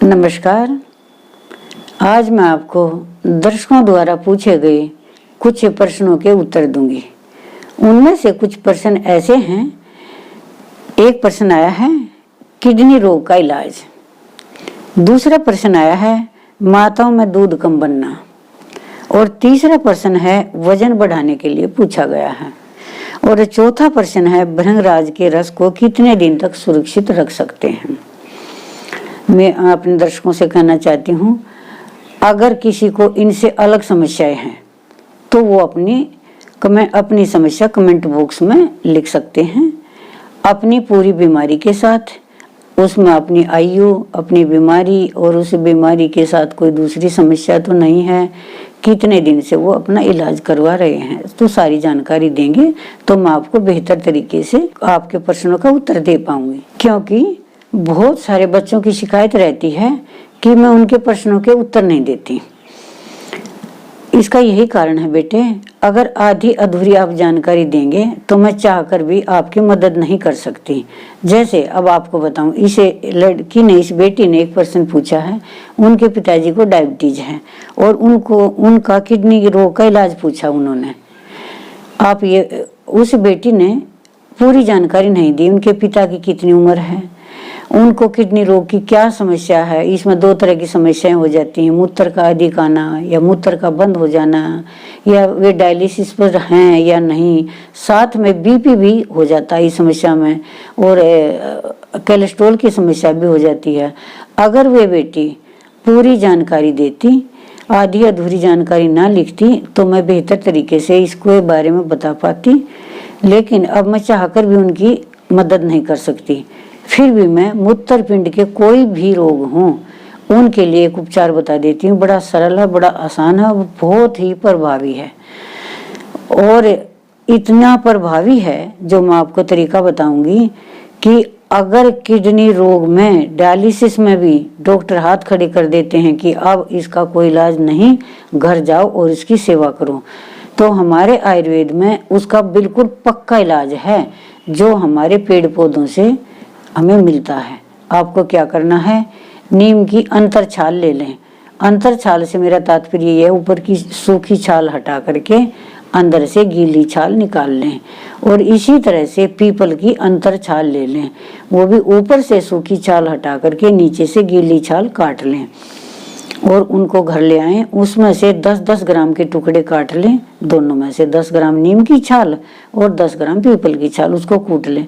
नमस्कार। आज मैं आपको दर्शकों द्वारा पूछे गए कुछ प्रश्नों के उत्तर दूंगी। उनमें से कुछ प्रश्न ऐसे हैं। एक प्रश्न आया है किडनी रोग का इलाज। दूसरा प्रश्न आया है माताओं में दूध कम बनना। और तीसरा प्रश्न है वजन बढ़ाने के लिए पूछा गया है। और चौथा प्रश्न है भृंगराज के रस को कितने दिन तक सुरक्षित रख सकते हैं। मैं अपने दर्शकों से कहना चाहती हूँ, अगर किसी को इनसे अलग समस्याएं हैं तो वो अपनी समस्या कमेंट बॉक्स में लिख सकते हैं, अपनी पूरी बीमारी के साथ, उसमें अपनी आयु, अपनी बीमारी और उस बीमारी के साथ कोई दूसरी समस्या तो नहीं है, कितने दिन से वो अपना इलाज करवा रहे हैं, तो सारी जानकारी देंगे तो मैं आपको बेहतर तरीके से आपके प्रश्नों का उत्तर दे पाऊंगी। क्योंकि बहुत सारे बच्चों की शिकायत रहती है कि मैं उनके प्रश्नों के उत्तर नहीं देती। इसका यही कारण है बेटे, अगर आधी अधूरी आप जानकारी देंगे तो मैं चाहकर भी आपकी मदद नहीं कर सकती। जैसे अब आपको बताऊं, इस बेटी ने एक प्रश्न पूछा है, उनके पिताजी को डायबिटीज है और उनका किडनी रोग का इलाज पूछा उन्होंने। उस बेटी ने पूरी जानकारी नहीं दी, उनके पिता की कितनी उम्र है, उनको किडनी रोग की क्या समस्या है। इसमें दो तरह की समस्याएं हो जाती हैं, मूत्र का अधिक आना या मूत्र का बंद हो जाना, या वे डायलिसिस पर हैं या नहीं, साथ में बीपी भी हो जाता है इस समस्या में, और कोलेस्ट्रॉल की समस्या भी हो जाती है। अगर वे बेटी पूरी जानकारी देती, आधी अधूरी जानकारी ना लिखती, तो मैं बेहतर तरीके से इसको बारे में बता पाती। लेकिन अब मैं चाहकर भी उनकी मदद नहीं कर सकती। फिर भी मैं मूत्रपिंड के कोई भी रोग हों उनके लिए एक उपचार बता देती हूँ। बड़ा सरल है, बड़ा आसान है, बहुत ही प्रभावी है। और इतना प्रभावी है जो मैं आपको तरीका बताऊंगी कि अगर किडनी रोग में डायलिसिस में भी डॉक्टर हाथ खड़े कर देते हैं कि अब इसका कोई इलाज नहीं, घर जाओ और इसकी सेवा करो, तो हमारे आयुर्वेद में उसका बिल्कुल पक्का इलाज है जो हमारे पेड़ पौधों से हमें मिलता है। आपको क्या करना है, नीम की अंतर छाल ले लें। अंतर छाल से मेरा तात्पर्य यह है, ऊपर की सूखी छाल हटा करके अंदर से गीली छाल निकाल लें। और इसी तरह से पीपल की अंतर छाल ले लें, वो भी ऊपर से सूखी छाल हटा करके नीचे से गीली छाल काट लें और उनको घर ले आएं। उसमें से 10-10 ग्राम के टुकड़े काट लें, दोनों में से 10 ग्राम नीम की छाल और 10 ग्राम पीपल की छाल, उसको कूट लें।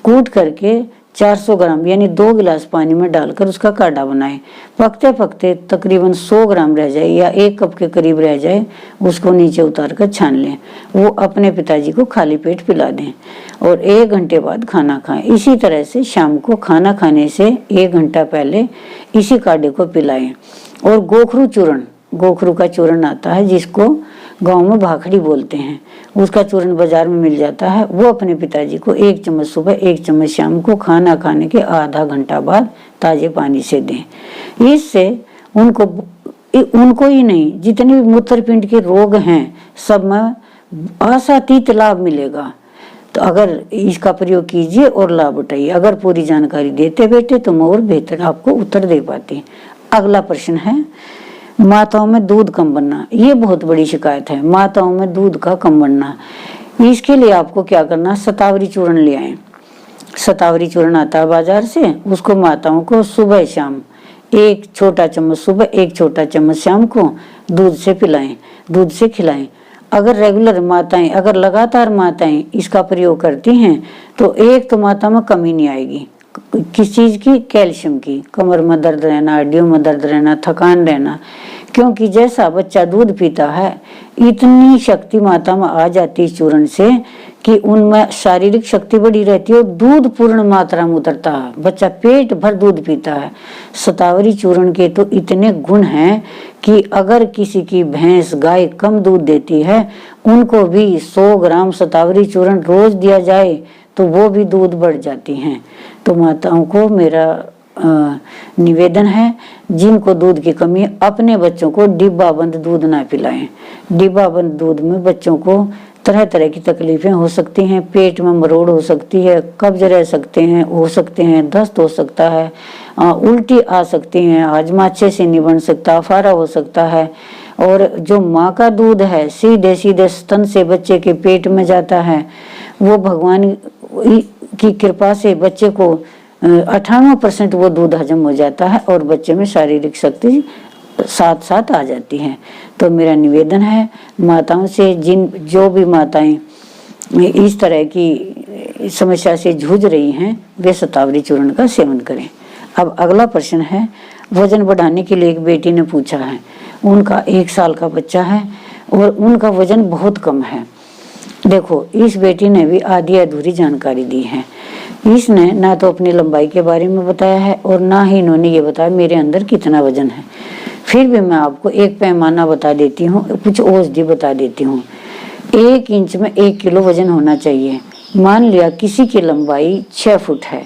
कूट करके 400 ग्राम यानी 2 गिलास पानी में डालकर उसका काढ़ा बनाएं। पकते पकते तकरीबन 100 ग्राम रह जाए या 1 कप के करीब रह जाए, उसको नीचे उतार कर छान लें। वो अपने पिताजी को खाली पेट पिला दें और 1 घंटे बाद खाना खाएं। इसी तरह से शाम को खाना खाने से 1 घंटा पहले इसी काढ़े को पिलाएं। और गोखरू का चूर्ण आता है, जिसको गांव में भाखड़ी बोलते हैं, उसका चूर्ण बाजार में मिल जाता है। वो अपने पिताजी को 1 चम्मच सुबह 1 चम्मच शाम को खाना खाने के आधा घंटा बाद ताजे पानी से दें। इससे उनको ही नहीं, जितने भी मूत्रपिंड के रोग हैं सब में आशातीत लाभ मिलेगा। तो अगर इसका प्रयोग कीजिए और लाभ उठाइए। अगर पूरी जानकारी देते बेटे तो मैं और बेहतर आपको उत्तर दे पाती। अगला प्रश्न है माताओं में दूध कम बनना। ये बहुत बड़ी शिकायत है, माताओं में दूध का कम बनना। इसके लिए आपको क्या करना, शतावरी चूर्ण ले आए। शतावरी चूर्ण आता है बाजार से, उसको माताओं को सुबह शाम 1 छोटा चम्मच सुबह 1 छोटा चम्मच शाम को दूध से पिलाएं, दूध से खिलाएं। अगर लगातार माताएं इसका प्रयोग करती हैं तो एक तो माता में कमी नहीं आएगी। किस चीज की, कैल्शियम की। कमर में दर्द रहना, हड्डियों में दर्द रहना, थकान रहना, क्योंकि जैसा बच्चा दूध पीता है इतनी शक्ति माता में आ जाती है चूर्ण से कि उनमें शारीरिक शक्ति बढ़ी रहती है और दूध पूर्ण मात्रा में उतरता है, बच्चा पेट भर दूध पीता है। शतावरी चूर्ण के तो इतने गुण हैं कि अगर किसी की भैंस गाय कम दूध देती है, उनको भी 100 ग्राम शतावरी चूर्ण रोज दिया जाए तो वो भी दूध बढ़ जाती हैं। तो माताओं को मेरा निवेदन है, जिनको दूध की कमी है अपने बच्चों को डिब्बा बंद दूध ना पिलाएं। डिब्बा बंद दूध में बच्चों को तरह तरह की तकलीफें हो सकती हैं, पेट में मरोड़ हो सकती है, कब्ज रह सकते हैं, दस्त हो सकता है, उल्टी आ सकती है, हाजमा अच्छे से नहीं बन सकता, अफारा हो सकता है। और जो माँ का दूध है सीधे सीधे स्तन से बच्चे के पेट में जाता है, वो भगवान की कृपा से बच्चे को 98% वो दूध हजम हो जाता है और बच्चे में शारीरिक शक्ति साथ साथ आ जाती है। तो मेरा निवेदन है माताओं से, जो भी माताएं इस तरह की समस्या से जूझ रही हैं, वे शतावरी चूर्ण का सेवन करें। अब अगला प्रश्न है, वजन बढ़ाने के लिए एक बेटी ने पूछा है। उनका 1 साल का बच्चा है और उनका वजन बहुत कम है। देखो, इस बेटी ने भी आधी अधूरी जानकारी दी है। इसने ना तो अपनी लंबाई के बारे में बताया है और ना ही इन्होंने ये बताया मेरे अंदर कितना वजन है। फिर भी मैं आपको एक पैमाना बता देती हूँ, कुछ औषधि बता देती हूँ। 1 इंच में 1 किलो वजन होना चाहिए। मान लिया किसी की लंबाई 6 फुट है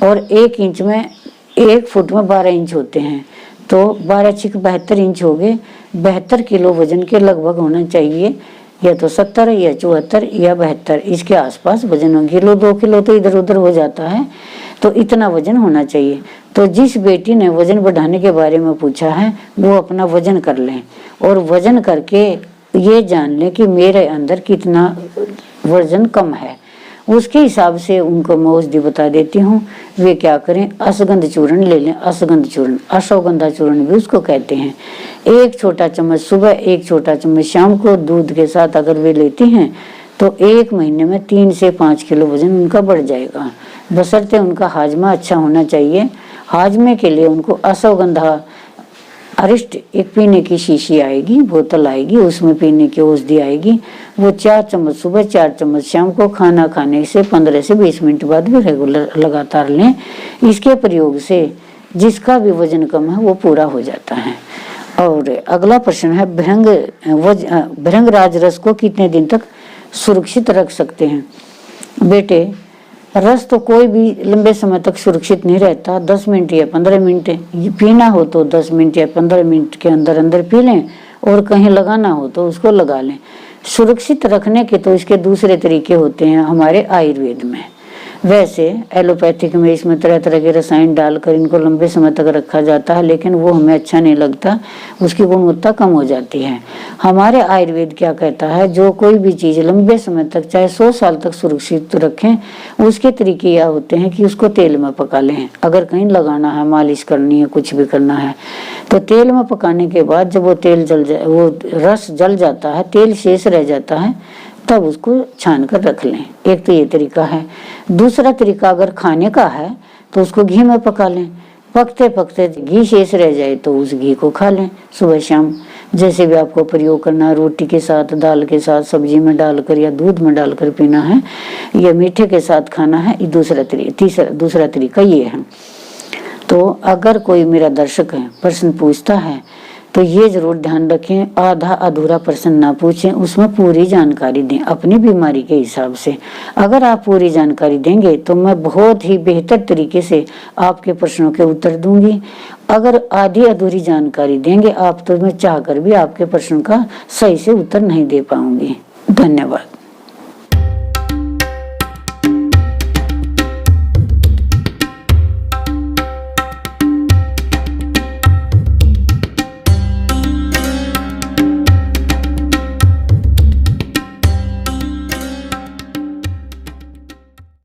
और 1 इंच में 1 फुट में 12 इंच होते हैं, तो 12 × 72 इंच हो गए। 72 किलो वजन के लगभग होना चाहिए, या तो 70 या 74 या 72 इसके आसपास वजन हो। किलो 2 किलो तो इधर उधर हो जाता है, तो इतना वजन होना चाहिए। तो जिस बेटी ने वजन बढ़ाने के बारे में पूछा है वो अपना वजन कर लें और वजन करके ये जान लें कि मेरे अंदर कितना वजन कम है। उसके हिसाब से उनको मैं औषधि बता देती हूँ। वे क्या करें, अश्वगंध चूर्ण ले लें। अश्वगंध चूर्ण, अश्वगंधा चूर्ण भी उसको कहते हैं। 1 छोटा चम्मच सुबह, 1 छोटा चम्मच शाम को दूध के साथ अगर वे लेती हैं तो 1 महीने में 3 से 5 किलो वजन उनका बढ़ जाएगा। बशर्ते उनका हाजमा अच्छा होना चाहिए। हाजमे के लिए उनको अश्वगंधा अरिष्ट एक पीने की शीशी आएगी, बोतल आएगी, उसमें पीने की औषधि आएगी। वो 4 चम्मच सुबह, 4 चम्मच शाम को, खाना खाने से 15 से 20 मिनट बाद भी रेगुलर लगातार लें। इसके प्रयोग से जिसका भी वजन कम है वो पूरा हो जाता है। और अगला प्रश्न है, भृंगराज रस को कितने दिन तक सुरक्षित रख सकते हैं? बेटे, रस तो कोई भी लंबे समय तक सुरक्षित नहीं रहता। 10 मिनट या 15 मिनट पीना हो तो 10 मिनट या 15 मिनट के अंदर अंदर पी लें, और कहीं लगाना हो तो उसको लगा लें। सुरक्षित रखने के तो इसके दूसरे तरीके होते हैं हमारे आयुर्वेद में। वैसे एलोपैथिक में इसमें तरह तरह के रसायन डालकर इनको लंबे समय तक रखा जाता है, लेकिन वो हमें अच्छा नहीं लगता, उसकी गुणवत्ता कम हो जाती है। हमारे आयुर्वेद क्या कहता है, जो कोई भी चीज़ लंबे समय तक चाहे 100 साल तक सुरक्षित रखें, उसके तरीके यह होते हैं कि उसको तेल में पका लें। अगर कहीं लगाना है, मालिश करनी है, कुछ भी करना है, तो तेल में पकाने के बाद जब वो तेल जल जाए, वो रस जल जाता है, तेल शेष रह जाता है, तब उसको छान कर रख लें। एक तो ये तरीका है। दूसरा तरीका अगर खाने का है तो उसको घी में पका लें। पकते पकते घी शेष रह जाए तो उस घी को खा लें सुबह शाम। जैसे भी आपको प्रयोग करना, रोटी के साथ, दाल के साथ, सब्जी में डालकर या दूध में डालकर पीना है या मीठे के साथ खाना है, ये दूसरा तरीका ये है। तो अगर कोई मेरा दर्शक है प्रश्न पूछता है तो ये जरूर ध्यान रखें, आधा अधूरा प्रश्न ना पूछें, उसमें पूरी जानकारी दें अपनी बीमारी के हिसाब से। अगर आप पूरी जानकारी देंगे तो मैं बहुत ही बेहतर तरीके से आपके प्रश्नों के उत्तर दूंगी। अगर आधी अधूरी जानकारी देंगे आप तो मैं चाहकर भी आपके प्रश्न का सही से उत्तर नहीं दे पाऊंगी। धन्यवाद।